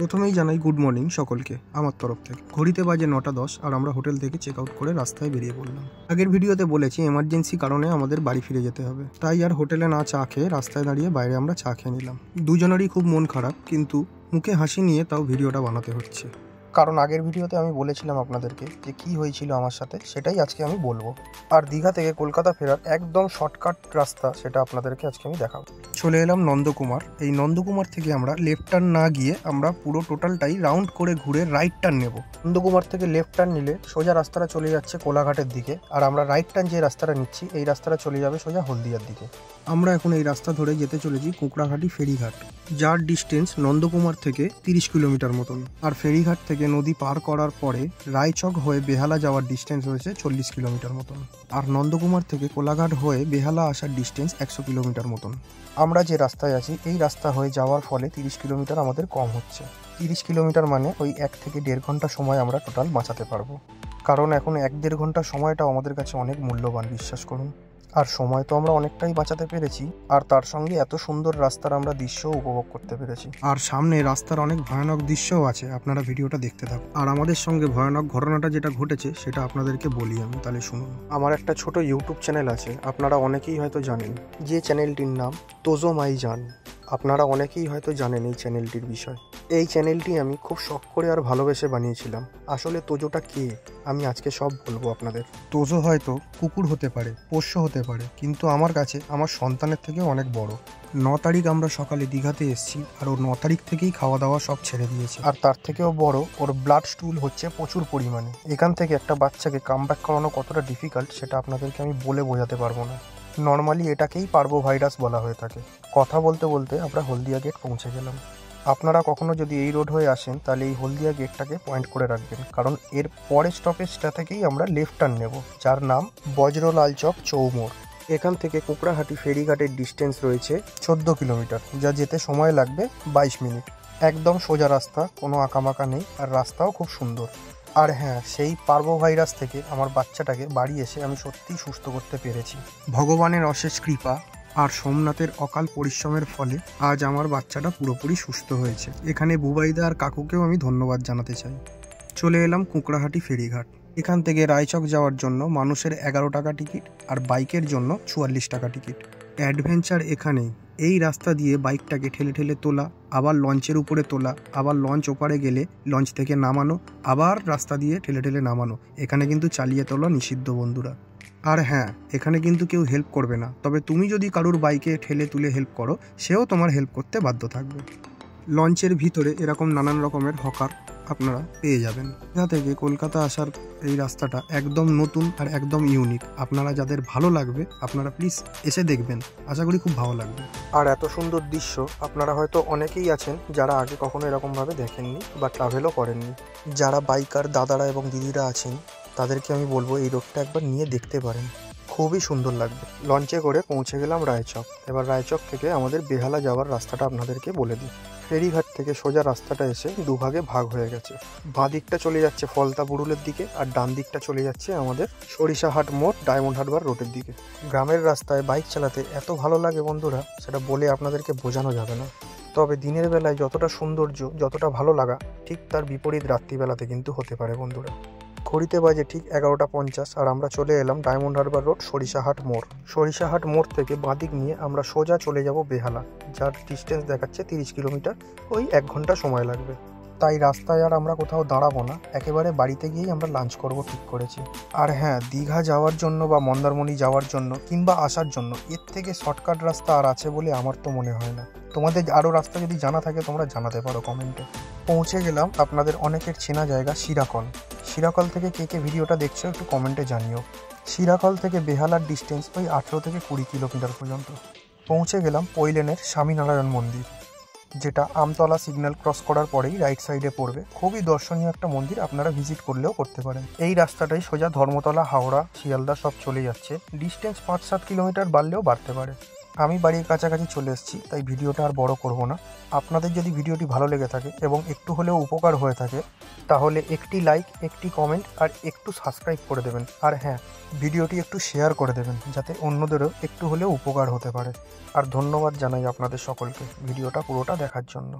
প্রথমেই জানাই good morning সকলকে আমার তরফ থেকে। ঘড়িতে বাজে 9:10 আর আমরা হোটেল থেকে চেক আউট করে রাস্তায় বেরিয়ে পড়লাম। আগের ভিডিওতে বলেছি এমার্জেন্সি কারণে আমাদের বাড়ি ফিরে যেতে হবে, তাই আর হোটেলে না চা খেয়ে রাস্তায় দাঁড়িয়ে বাইরে আমরা চা খেয়ে নিলাম। দুজনেরই খুব মন খারাপ, কিন্তু মুখে হাসি নিয়ে তাও ভিডিওটা বানাতে হচ্ছে, কারণ আগের ভিডিওতে আমি বলেছিলাম আপনাদেরকে যে কি হয়েছিল আমার সাথে, সেটাই আজকে আমি বলবো। আর দীঘা থেকে কলকাতা ফেরার একদম শর্টকাট রাস্তা, সেটা আপনাদেরকে আজকে আমি দেখাবো। চলে এলাম নন্দকুমার। এই নন্দকুমার থেকে আমরা লেফট টার্ন না গিয়ে আমরা পুরো টোটালটাই রাউন্ড করে ঘুরে রাইট টার্ন নেব। নন্দকুমার থেকে লেফট টার্ন নিলে সোজা রাস্তাটা চলে যাচ্ছে কোলাঘাটের দিকে, আর আমরা রাইট টার্ন যে রাস্তাটা নিচ্ছি এই রাস্তাটা চলে যাবে সোজা হলদিয়ার দিকে। আমরা এখন এই রাস্তা ধরে যেতে চলেছি কুকড়াঘাটি ফেরিঘাট, যার ডিস্টেন্স নন্দকুমার থেকে 30 কিলোমিটার মতন। আর ফেরিঘাট থেকে নদী পার করার পরে রায়চক হয়ে বেহালা যাওয়ার ডিস্টেন্স হয়েছে 40 কিলোমিটার মতন। আর নন্দকুমার থেকে কোলাঘাট হয়ে বেহালা আসার ডিস্টেন্স 100 কিলোমিটার মতন। আমরা যে রাস্তায় আছি এই রাস্তা হয়ে যাওয়ার ফলে 30 কিলোমিটার আমাদের কম হচ্ছে। 30 কিলোমিটার মানে ওই 1 থেকে 1.5 ঘন্টা সময় আমরা টোটাল বাঁচাতে পারবো, কারণ এখন 1-1.5 ঘন্টা সময়টাও আমাদের কাছে অনেক মূল্যবান, বিশ্বাস করুন। আর সময় তো আমরা অনেকটাই বাঁচাতে পেরেছি, আর তার সঙ্গে এত সুন্দর রাস্তার আমরা দৃশ্যও উপভোগ করতে পেরেছি। আর সামনে রাস্তার অনেক ভয়ানক দৃশ্যও আছে, আপনারা ভিডিওটা দেখতে থাকুন। আর আমাদের সঙ্গে ভয়ানক ঘটনাটা যেটা ঘটেছে সেটা আপনাদেরকে বলি আমি, তাহলে শুনুন। আমার একটা ছোট ইউটিউব চ্যানেল আছে, আপনারা অনেকেই হয়তো জানেন, যে চ্যানেলটির নাম তোজো মাই জান। আপনারা অনেকেই হয়তো জানেন এই চ্যানেলটির বিষয়। এই চ্যানেলটি আমি খুব শখ করে আর ভালোবেসে বানিয়েছিলাম। আসলে তোজোটা কে আমি আজকে সব বলবো আপনাদের। তোজো হয়তো কুকুর হতে পারে, পোষ্য হতে পারে, কিন্তু আমার কাছে আমার সন্তানের থেকে অনেক বড়। 9 তারিখ আমরা সকালে দীঘাতে এসেছি, আর ওর 9 তারিখ থেকেই খাওয়া দাওয়া সব ছেড়ে দিয়েছে। আর তার থেকেও বড়, ওর ব্লাড স্টুল হচ্ছে প্রচুর পরিমাণে। এখান থেকে একটা বাচ্চাকে কামব্যাক করানো কতটা ডিফিকাল্ট সেটা আপনাদেরকে আমি বলে বোঝাতে পারবো না। নর্মালি এটাকেই পার্বো ভাইরাস বলা হয়ে থাকে। কথা বলতে বলতে আমরা হলদিয়া গেট পৌঁছে গেলাম। আপনারা কখনো যদি এই রোড হয়ে আসেন তাহলে এই হলদিয়া গেটটাকে পয়েন্ট করে রাখবেন, কারণ এর পরের স্টপেজটা থেকেই আমরা লেফট টার্ন নেব, যার নাম বজ্রলাল চক চৌমোড়। এখান থেকে কুকড়াহাটি ফেরিঘাটের ডিস্টেন্স রয়েছে 14 কিলোমিটার, যা যেতে সময় লাগবে 22 মিনিট। একদম সোজা রাস্তা, কোনো আঁকাবাঁকা নেই, আর রাস্তাও খুব সুন্দর। আর হ্যাঁ, সেই পার্বো ভাইরাস থেকে আমার বাচ্চাটাকে বাড়ি এসে আমি সত্যিই সুস্থ করতে পেরেছি। ভগবানের অশেষ কৃপা আর সোমনাথের অকাল পরিশ্রমের ফলে আজ আমার বাচ্চাটা পুরোপুরি সুস্থ হয়েছে। এখানে বুবাইদা আর কাকুকেও আমি ধন্যবাদ জানাতে চাই। চলে এলাম কুকড়াহাটি ফেরিঘাট। এখান থেকে রায়চক যাওয়ার জন্য মানুষের 11 টাকা টিকিট, আর বাইকের জন্য 44 টাকা টিকিট। অ্যাডভেঞ্চার এখানেই। এই রাস্তা দিয়ে বাইকটাকে ঠেলে ঠেলে তোলা, আবার লঞ্চের উপরে তোলা, আবার লঞ্চ ওপারে গেলে লঞ্চ থেকে নামানো, আবার রাস্তা দিয়ে ঠেলে ঠেলে নামানো। এখানে কিন্তু চালিয়ে তোলা নিষিদ্ধ বন্ধুরা। আর হ্যাঁ, এখানে কিন্তু কেউ হেল্প করবে না, তবে তুমি যদি কারুর বাইকে ঠেলে তুলে হেল্প করো, সেও তোমার হেল্প করতে বাধ্য থাকবে। লঞ্চের ভিতরে এরকম নানান রকমের হকার আপনারা পেয়ে যাবেন। এখান থেকে কলকাতা আসার এই রাস্তাটা একদম নতুন আর একদম ইউনিক। আপনারা যাদের ভালো লাগবে আপনারা প্লিজ এসে দেখবেন, আশা করি খুব ভালো লাগবে। আর এত সুন্দর দৃশ্য আপনারা হয়তো অনেকেই আছেন যারা আগে কখনো এরকমভাবে দেখেননি বা ট্রাভেলও করেননি। যারা বাইকার দাদারা এবং দিদিরা আছেন তাদেরকে আমি বলবো এই রোডটা একবার নিয়ে দেখতে পারেন, খুবই সুন্দর লাগবে। লঞ্চে করে পৌঁছে গেলাম রায়চক। এবার রায়চক থেকে আমাদের বেহালা যাওয়ার রাস্তাটা আপনাদেরকে বলে দিই। ফেরিঘাট থেকে সোজা রাস্তাটা এসে দুভাগে ভাগ হয়ে গেছে। বাঁ দিকটা চলে যাচ্ছে ফলতা বুড়ুলের দিকে, আর ডান দিকটা চলে যাচ্ছে আমাদের সরিষাহাট মোড় ডায়মন্ড হারবার রোডের দিকে। গ্রামের রাস্তায় বাইক চালাতে এত ভালো লাগে বন্ধুরা, সেটা বলে আপনাদেরকে বোঝানো যাবে না। তবে দিনের বেলায় যতটা সৌন্দর্য, যতটা ভালো লাগা, ঠিক তার বিপরীত রাত্রিবেলাতে কিন্তু হতে পারে বন্ধুরা। ঘড়িতে বাজে ঠিক 11:50, আর আমরা চলে এলাম ডায়মন্ড হারবার রোড সরিষাহাট মোড়। সরিষাহাট মোড় থেকে বাঁদিক নিয়ে আমরা সোজা চলে যাব বেহালা, যার ডিস্টেন্স দেখাচ্ছে 30 কিলোমিটার। ওই 1 ঘন্টা সময় লাগবে। তাই রাস্তায় আর আমরা কোথাও দাঁড়াবো না, একেবারে বাড়িতে গিয়েই আমরা লাঞ্চ করব ঠিক করেছি। আর হ্যাঁ, দীঘা যাওয়ার জন্য বা মন্দারমণি যাওয়ার জন্য কিংবা আসার জন্য এর থেকে শর্টকাট রাস্তা আর আছে বলে আমার তো মনে হয় না। তোমাদের আরও রাস্তা যদি জানা থাকে তোমরা জানাতে পারো কমেন্টে। পৌঁছে গেলাম আপনাদের অনেকের চেনা জায়গা শিরাকল। শিরাকল থেকে কে কে ভিডিওটা দেখছো একটু কমেন্টে জানিও। শিরাকল থেকে বেহালার ডিস্টেন্স ওই 18 থেকে 20 কিলোমিটার পর্যন্ত। পৌঁছে গেলাম পৈলেনের স্বামীনারায়ণ মন্দির, যেটা আমতলা সিগন্যাল ক্রস করার পরেই রাইট সাইডে পড়বে। খুবই দর্শনীয় একটা মন্দির, আপনারা ভিজিট করলেও করতে পারেন। এই রাস্তাটাই সোজা ধর্মতলা, হাওড়া, শিয়ালদা সব চলে যাচ্ছে। ডিস্টেন্স 5-7 কিলোমিটার বাড়লেও বাড়তে পারে। আমি বাড়ির কাছাকাছি চলে এসেছি, তাই ভিডিওটা আর বড় করব না। আপনাদের যদি ভিডিওটি ভালো লেগে থাকে এবং একটু হলেও উপকার হয়ে থাকে, তাহলে একটি লাইক, একটি কমেন্ট আর একটু সাবস্ক্রাইব করে দেবেন। আর হ্যাঁ, ভিডিওটি একটু শেয়ার করে দেবেন, যাতে অন্যদেরও একটু হলেও উপকার হতে পারে। আর ধন্যবাদ জানাই আপনাদের সকলকে ভিডিওটা পুরোটা দেখার জন্য।